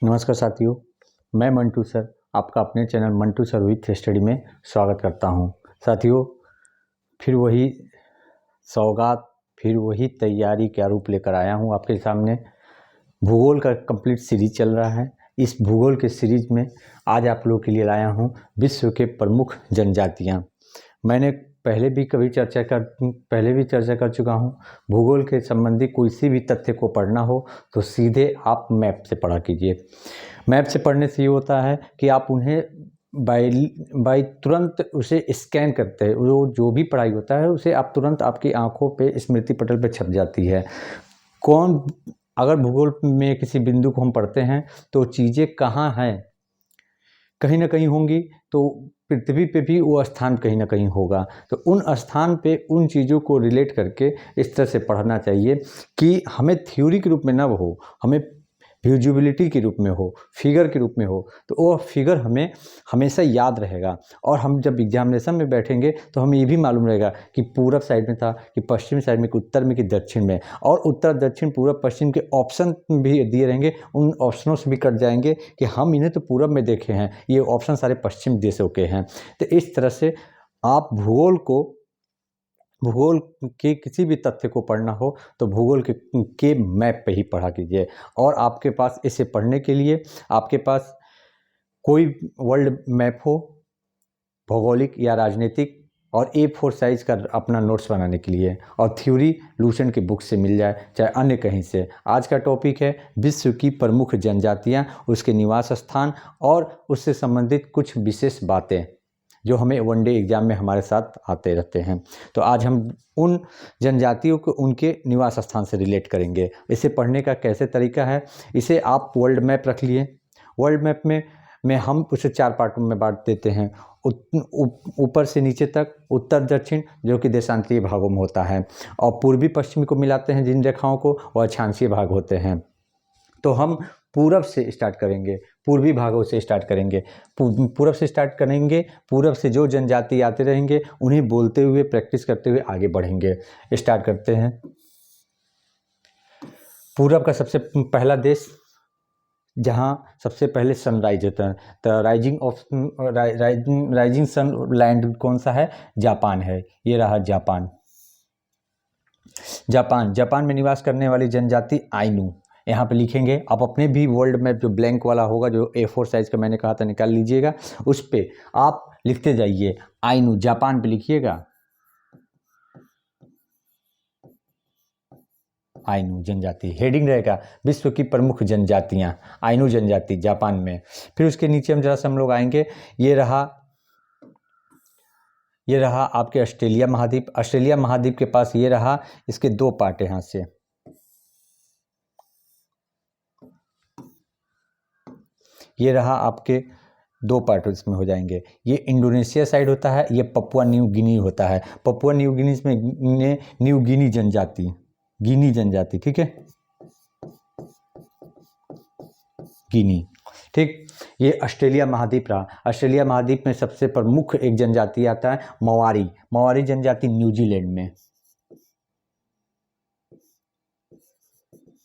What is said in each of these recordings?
नमस्कार साथियों, मैं मंटू सर आपका अपने channel Mantu sir with study में स्वागत करता हूं। साथियों, फिर वही सौगात, फिर वही तैयारी का रूप लेकर आया हूं आपके सामने। भूगोल का कंप्लीट सीरीज चल रहा है। इस भूगोल के सीरीज में आज आप लोगों के लिए लाया हूं विश्व के प्रमुख जनजातियां। मैंने पहले भी चर्चा कर चुका हूं। भूगोल के संबंधी किसी भी तथ्य को पढ़ना हो तो सीधे आप मैप से पढ़ा कीजिए। मैप से पढ़ने से ये होता है कि आप उन्हें बाई तुरंत उसे स्कैन करते हैं। वो जो भी पढ़ाई होता है उसे आप तुरंत आपकी आंखों पे स्मृति पटल पे छप जाती है। अगर भूगोल में किसी बिंदु को हम पढ़ते हैं तो चीज़ें कहाँ हैं, कहीं ना कहीं होंगी, तो पृथ्वी पे भी वो स्थान कहीं ना कहीं होगा। तो उन स्थान पे उन चीज़ों को रिलेट करके इस तरह से पढ़ना चाहिए कि हमें थ्योरी के रूप में ना हो, हमें विजिबिलिटी के रूप में हो, फिगर के रूप में हो। तो वो फिगर हमें हमेशा याद रहेगा और हम जब एग्जामिनेशन में बैठेंगे तो हमें ये भी मालूम रहेगा कि पूरब साइड में था कि पश्चिम साइड में कि उत्तर में कि दक्षिण में। और उत्तर दक्षिण पूरब पश्चिम के ऑप्शन भी दिए रहेंगे, उन ऑप्शनों से भी कट जाएंगे कि हम इन्हें तो पूरब में देखे हैं, ये ऑप्शन सारे पश्चिम देशों के हैं। तो इस तरह से आप भूगोल के किसी भी तथ्य को पढ़ना हो तो भूगोल के मैप पे ही पढ़ा कीजिए। और आपके पास इसे पढ़ने के लिए आपके पास कोई वर्ल्ड मैप हो, भौगोलिक या राजनीतिक, और A4 साइज का अपना नोट्स बनाने के लिए, और थ्योरी लूसेंट की बुक से मिल जाए चाहे अन्य कहीं से। आज का टॉपिक है विश्व की प्रमुख जनजातियां, उसके निवास स्थान और उससे संबंधित कुछ विशेष बातें जो हमें वनडे एग्जाम में हमारे साथ आते रहते हैं। तो आज हम उन जनजातियों को उनके निवास स्थान से रिलेट करेंगे। इसे पढ़ने का कैसे तरीका है, इसे आप वर्ल्ड मैप रख लिए। वर्ल्ड मैप में हम उसे 4 पार्टों में बांट देते हैं, ऊपर से नीचे तक, उत्तर दक्षिण जो कि देशांतरीय भागों में होता है, और पूर्वी पश्चिमी को मिलाते हैं जिन रेखाओं को, वह अक्षांशीय भाग होते हैं। तो हम पूरब से स्टार्ट करेंगे, पूर्वी भागों से स्टार्ट करेंगे, पूरब से स्टार्ट करेंगे। पूरब से जो जनजाति आते रहेंगे उन्हें बोलते हुए प्रैक्टिस करते हुए आगे बढ़ेंगे। स्टार्ट करते हैं। पूरब का सबसे पहला देश जहाँ सबसे पहले सनराइज होता है, तो राइजिंग सन लैंड कौन सा है? जापान है। ये रहा जापान। जापान में निवास करने वाली जनजाति आइनू, यहाँ पे लिखेंगे। आप अपने भी वर्ल्ड मैप जो ब्लैंक वाला होगा, जो A4 साइज का मैंने कहा था निकाल लीजिएगा, उस पे आप लिखते जाइए आइनू, जापान पे लिखिएगा आइनू जनजाति। हेडिंग रहेगा विश्व की प्रमुख जनजातियां, आइनू जनजाति जापान में। फिर उसके नीचे हम लोग आएंगे। ये रहा आपके ऑस्ट्रेलिया महाद्वीप। ऑस्ट्रेलिया महाद्वीप के पास ये रहा, इसके 2 पार्ट यहाँ से। ये रहा आपके 2 पार्ट इसमें हो जाएंगे। ये इंडोनेशिया साइड होता है, ये पपुआ न्यू गिनी होता है। पपुआ न्यू गिनी में न्यू गिनी जनजाति, ठीक है, गिनी, ठीक। ये ऑस्ट्रेलिया महाद्वीप रहा। ऑस्ट्रेलिया महाद्वीप में सबसे प्रमुख एक जनजाति आता है मवारी जनजाति, न्यूजीलैंड में।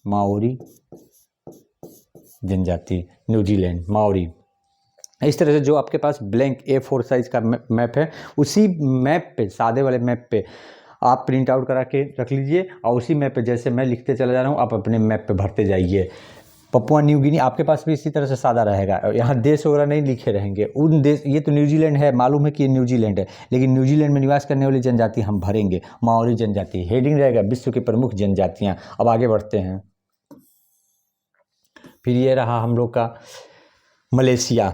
माओरी जनजाति, न्यूजीलैंड, माओरी। इस तरह से जो आपके पास ब्लैंक A4 साइज का मैप है, उसी मैप पे, सादे वाले मैप पे आप प्रिंट आउट करा के रख लीजिए, और उसी मैप पे जैसे मैं लिखते चला जा रहा हूँ आप अपने मैप पे भरते जाइए। पपुआ न्यू गिनी आपके पास भी इसी तरह से सादा रहेगा, यहाँ देश वगैरह नहीं लिखे रहेंगे। उन देश, ये तो न्यूजीलैंड है, मालूम है कि ये न्यूजीलैंड है, लेकिन न्यूजीलैंड में निवास करने वाली जनजाति हम भरेंगे, माओरी जनजाति। हेडिंग रहेगा विश्व की प्रमुख जनजातियाँ। अब आगे बढ़ते हैं। फिर ये रहा हम लोग का मलेशिया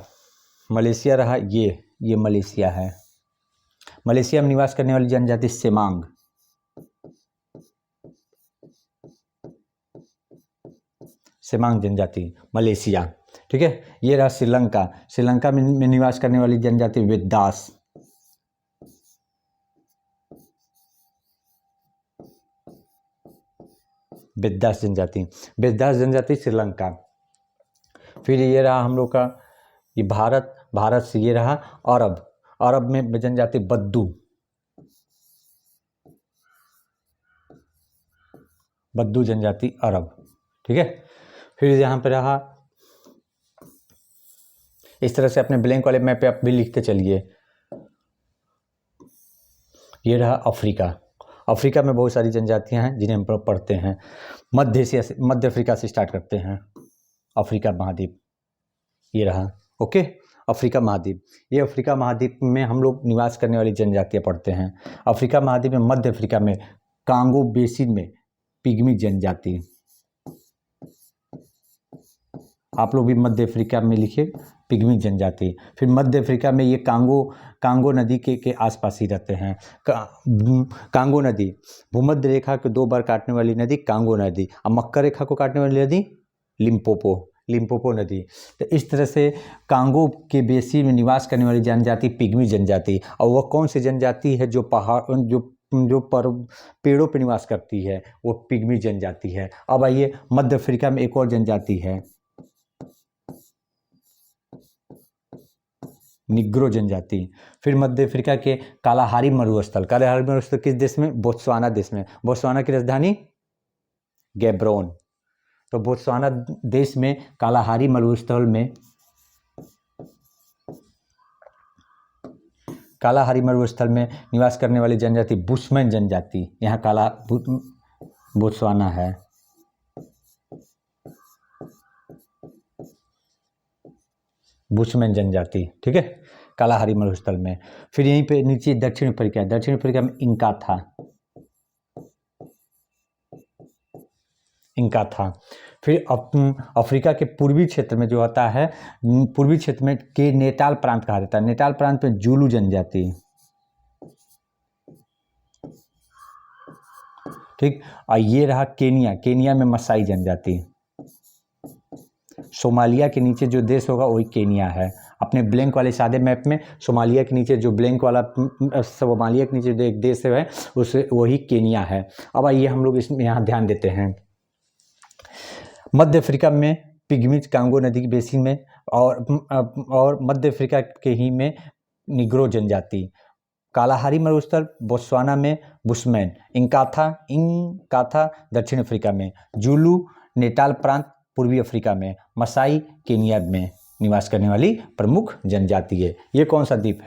रहा। ये मलेशिया है। मलेशिया में निवास करने वाली जनजाति सेमांग जनजाति, मलेशिया, ठीक है। ये रहा श्रीलंका में निवास करने वाली जनजाति वेदास जनजाति श्रीलंका। फिर ये रहा हम लोग का ये भारत से ये रहा अरब में जनजाति बद्दू जनजाति अरब, ठीक है। फिर यहाँ पे रहा इस तरह से अपने ब्लैंक वाले मैप पे आप भी लिखते चलिए। ये रहा अफ्रीका। अफ्रीका में बहुत सारी जनजातियां हैं जिन्हें हम पढ़ते हैं। मध्य एशिया से, मध्य अफ्रीका से स्टार्ट करते हैं। अफ्रीका महाद्वीप ये रहा। ओके, अफ्रीका महाद्वीप, ये अफ्रीका महाद्वीप में हम लोग निवास करने वाली जनजातियां पढ़ते हैं। अफ्रीका महाद्वीप में मध्य अफ्रीका में कांगो बेसिन में पिग्मी जनजाति, आप लोग भी मध्य अफ्रीका में लिखिए पिग्मी जनजाति। फिर मध्य अफ्रीका में ये कांगो नदी के आसपास ही रहते हैं। कांगो नदी भूमध्य रेखा को 2 बार काटने वाली नदी कांगो नदी, और मक्कर रेखा को काटने वाली नदी लिम्पोपो नदी। तो इस तरह से कांगो के बेसिन में निवास करने वाली जनजाति पिग्मी जनजाति। और वह कौन सी जनजाति है जो पेड़ों पर निवास करती है, वो पिग्मी जनजाति है। अब आइए मध्य अफ्रीका में एक और जनजाति है निग्रो जनजाति। फिर मध्य अफ्रीका के कालाहारी मरुस्थल किस देश में? बोत्सवाना देश में। बोत्सवाना की राजधानी गैब्रोन। तो बोत्सवाना देश में कालाहारी मरुस्थल में निवास करने वाली जनजाति बुशमैन जनजाति, यहाँ बोत्सवाना है। बुशमैन जनजाति, ठीक है, कालाहारी मरुस्थल में। फिर यहीं पे नीचे दक्षिण अफ्रीका में इनका था। फिर अफ्रीका के पूर्वी क्षेत्र में जो आता है, पूर्वी क्षेत्र में के नेटाल प्रांत कहा जाता है। नेटाल प्रांत में जूलू जनजाति, ठीक। और ये रहा केनिया में मसाई जनजाति। सोमालिया के नीचे जो देश होगा वही केनिया है। अपने ब्लैंक वाले सादे मैप में सोमालिया के नीचे जो ब्लैंक वाला सोमालिया के नीचे जो एक देश है उसे वही केनिया है। अब आइए हम लोग इसमें यहाँ ध्यान देते हैं। मध्य अफ्रीका में पिग्मीज कांगो नदी के बेसिन में, और मध्य अफ्रीका के ही में निग्रो जनजाति। कालाहारी मरुस्थल बोत्सवाना में बुशमैन, इंकाथा दक्षिण अफ्रीका में, जूलू नेटाल प्रांत पूर्वी अफ्रीका में, मसाई केनिया में निवास करने वाली प्रमुख जनजाति है। ये कौन सा द्वीप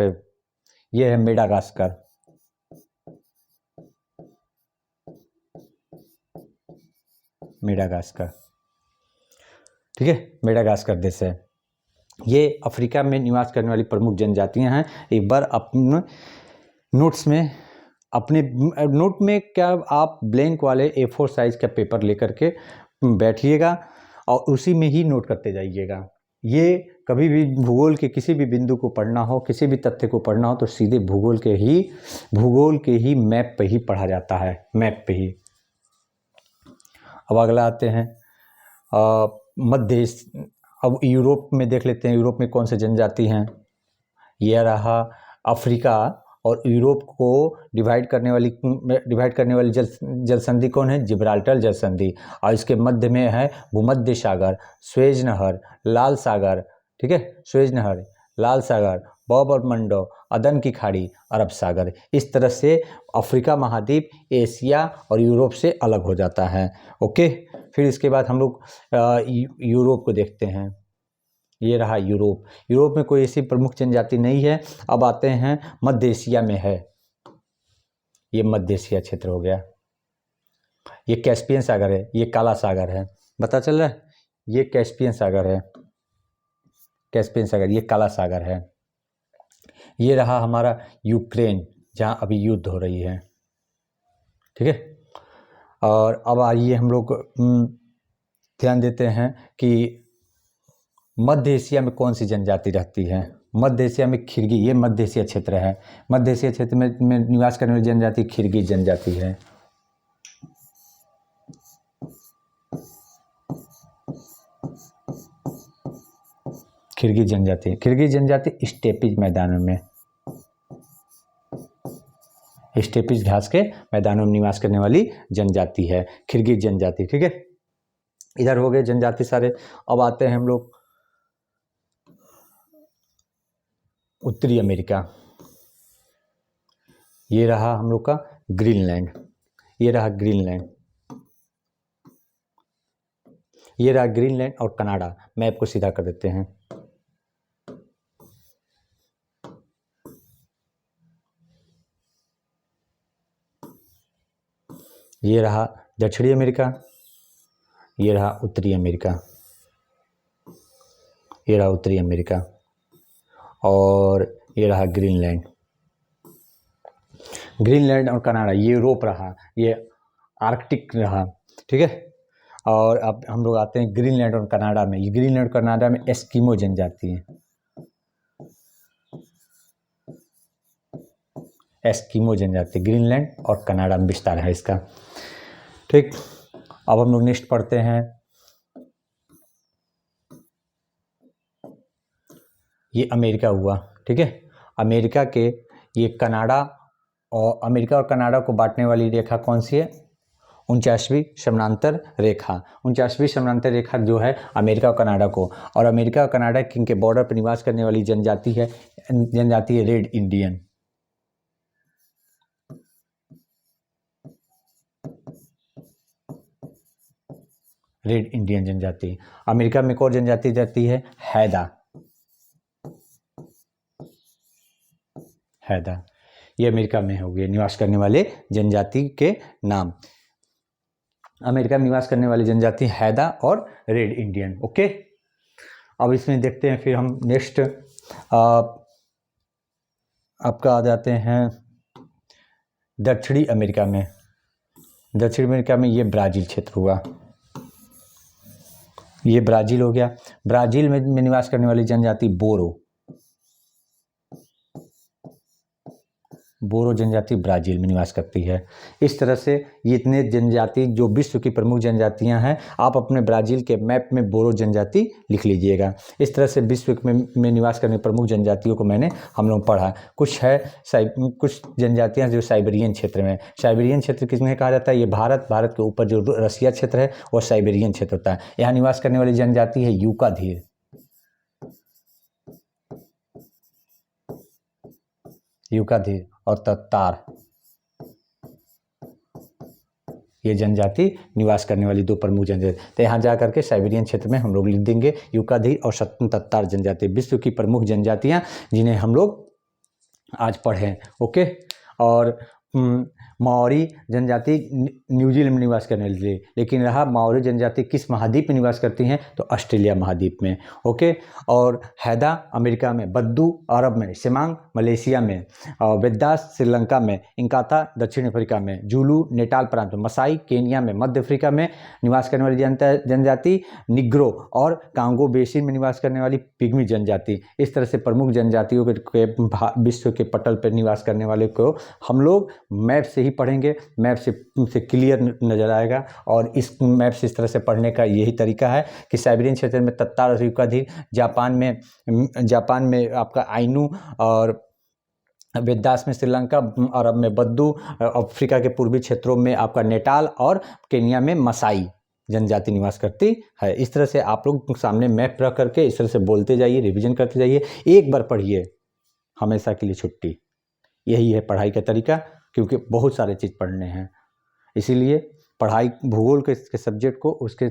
है? ये है मेडागास्कर। ठीक है, मेडागास्कर देश है। ये अफ्रीका में निवास करने वाली प्रमुख जनजातियां हैं। एक बार अपने नोट में क्या आप ब्लैंक वाले A4 साइज़ का पेपर लेकर के बैठिएगा और उसी में ही नोट करते जाइएगा। ये कभी भी भूगोल के किसी भी बिंदु को पढ़ना हो, किसी भी तथ्य को पढ़ना हो तो सीधे भूगोल के ही मैप पे ही पढ़ा जाता है, मैप पे ही। अब अगला आते हैं अब यूरोप में देख लेते हैं। यूरोप में कौन से जनजाति हैं? यह रहा अफ्रीका और यूरोप को डिवाइड करने वाली जल संधि कौन है? जिब्राल्टर जल संधि। और इसके मध्य में है भूमध्य सागर, स्वेज नहर, लाल सागर, ठीक है, स्वेज नहर, लाल सागर, बॉब और मंडो, अदन की खाड़ी, अरब सागर। इस तरह से अफ्रीका महाद्वीप एशिया और यूरोप से अलग हो जाता है। ओके, फिर इसके बाद हम लोग यूरोप को देखते हैं। ये रहा यूरोप में कोई ऐसी प्रमुख जनजाति नहीं है। अब आते हैं मध्य एशिया में है। ये मध्य एशिया क्षेत्र हो गया। ये कैस्पियन सागर है, ये काला सागर है, पता चल रहा है? ये कैस्पियन सागर है, ये काला सागर है। ये रहा हमारा यूक्रेन, जहाँ अभी युद्ध हो रही है, ठीक है। और अब आइए हम लोग ध्यान देते हैं कि मध्य एशिया में कौन सी जनजाति रहती है। मध्य एशिया में खिरगी, ये मध्य एशिया क्षेत्र है। मध्य एशिया क्षेत्र में निवास करने वाली जनजाति खिरगी जनजाति है। खिरगी जनजाति स्टेपीज मैदानों में, स्टेपीज घास के मैदानों में निवास करने वाली जनजाति है खिरगी जनजाति, ठीक है। इधर हो गए जनजाति सारे। अब आते हैं हम लोग उत्तरी अमेरिका। ये रहा हम लोग का ग्रीनलैंड, ये रहा ग्रीनलैंड और कनाडा। मैप को सीधा कर देते हैं। ये रहा दक्षिणी अमेरिका, ये रहा उत्तरी अमेरिका, ये रहा उत्तरी अमेरिका, और ये रहा ग्रीनलैंड। ग्रीनलैंड और कनाडा ये यूरोप रहा, ये आर्कटिक रहा, ठीक है। और अब हम लोग आते हैं ग्रीनलैंड और कनाडा में। ये ग्रीनलैंड और कनाडा में एस्किमो जनजाति है, एस्किमो जनजाति ग्रीनलैंड और कनाडा में विस्तार है इसका, ठीक। अब हम लोग नेक्स्ट पढ़ते हैं, ये अमेरिका हुआ, ठीक है। अमेरिका के ये कनाडा और अमेरिका और कनाडा को बांटने वाली रेखा कौन सी है? 49वीं समानांतर रेखा। 49वीं समानांतर रेखा जो है अमेरिका और कनाडा को, और अमेरिका और कनाडा के बॉर्डर पर निवास करने वाली जनजाति है रेड इंडियन। रेड इंडियन जनजाति। अमेरिका में एक और जनजाति जाती है हैदा, हैदा। ये अमेरिका में हो गए निवास करने वाले जनजाति के नाम। अमेरिका में निवास करने वाली जनजाति हैदा और रेड इंडियन, ओके। अब इसमें देखते हैं फिर हम नेक्स्ट आपका आ जाते हैं दक्षिणी अमेरिका में। दक्षिण अमेरिका में ये ब्राज़ील क्षेत्र हुआ, ये ब्राज़ील हो गया। ब्राज़ील में निवास करने वाली जनजाति बोरो, बोरो जनजाति ब्राज़ील में निवास करती है। इस तरह से ये इतने जनजाति जो विश्व की प्रमुख जनजातियां हैं, आप अपने ब्राज़ील के मैप में बोरो जनजाति लिख लीजिएगा। इस तरह से विश्व में निवास करने प्रमुख जनजातियों को हम लोग पढ़ा। कुछ है कुछ जनजातियां जो साइबेरियन क्षेत्र में, साइबेरियन क्षेत्र किसमें कहा जाता है? ये भारत के ऊपर जो रसिया क्षेत्र है वो साइबेरियन क्षेत्र होता है। यहाँ निवास करने वाली जनजाति है यूकाधीर, यूकाधीर और तत्तार, ये जनजाति निवास करने वाली दो प्रमुख जनजाति। तो यहाँ जा करके साइबेरियन क्षेत्र में हम लोग लिख देंगे यूकाधीर और तत्तार जनजाति, विश्व की प्रमुख जनजातियाँ जिन्हें हम लोग आज पढ़ें, ओके। और माओरी जनजाति न्यूजीलैंड में निवास करने लगी, लेकिन रहा माओरी जनजाति किस महाद्वीप में निवास करती हैं? तो ऑस्ट्रेलिया महाद्वीप में, ओके। और हैदा अमेरिका में, बद्दू अरब में, सेमांग मलेशिया में, और वेदास श्रीलंका में, इंकाता दक्षिण अफ्रीका में, जूलू नेपाल प्रांत में, मसाई केनिया में, मध्य अफ्रीका में निवास करने वाली जनजाति निग्रो, और कांगो बेसिन में निवास करने वाली पिग्मी जनजाति। इस तरह से प्रमुख जनजातियों के विश्व के पटल पर निवास करने वाले को हम लोग मैप से ही पढ़ेंगे। मैप से क्लियर नजर आएगा, और इस मैप से इस तरह से पढ़ने का यही तरीका है कि साइबेरियन क्षेत्र में तत्तार और यूकाधीर, जापान में आपका आइनू, और वेदास में श्रीलंका, अरब में बद्दू, अफ्रीका के पूर्वी क्षेत्रों में आपका नेटाल, और केनिया में मसाई जनजाति निवास करती है। इस तरह से आप लोग सामने मैप रख करके इस तरह से बोलते जाइए, रिवीजन करते जाइए, एक बार पढ़िए, हमेशा के लिए छुट्टी। यही है पढ़ाई का तरीका, क्योंकि बहुत सारे चीज़ पढ़ने हैं। इसीलिए पढ़ाई भूगोल के सब्जेक्ट को उसके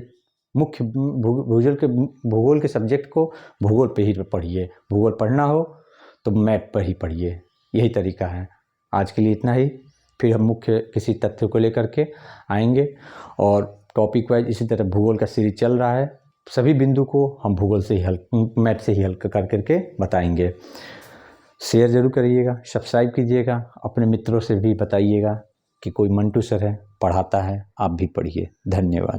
मुख्य भूगोल के सब्जेक्ट को भूगोल पे ही पढ़िए। भूगोल पढ़ना हो तो मैप पर ही पढ़िए, यही तरीका है। आज के लिए इतना ही, फिर हम मुख्य किसी तथ्य को लेकर के आएंगे, और टॉपिक वाइज इसी तरह भूगोल का सीरीज चल रहा है। सभी बिंदु को हम भूगोल से ही मैप से ही हल कर करके बताएंगे। शेयर जरूर करिएगा, सब्सक्राइब कीजिएगा, अपने मित्रों से भी बताइएगा कि कोई मंटू सर है, पढ़ाता है, आप भी पढ़िए। धन्यवाद।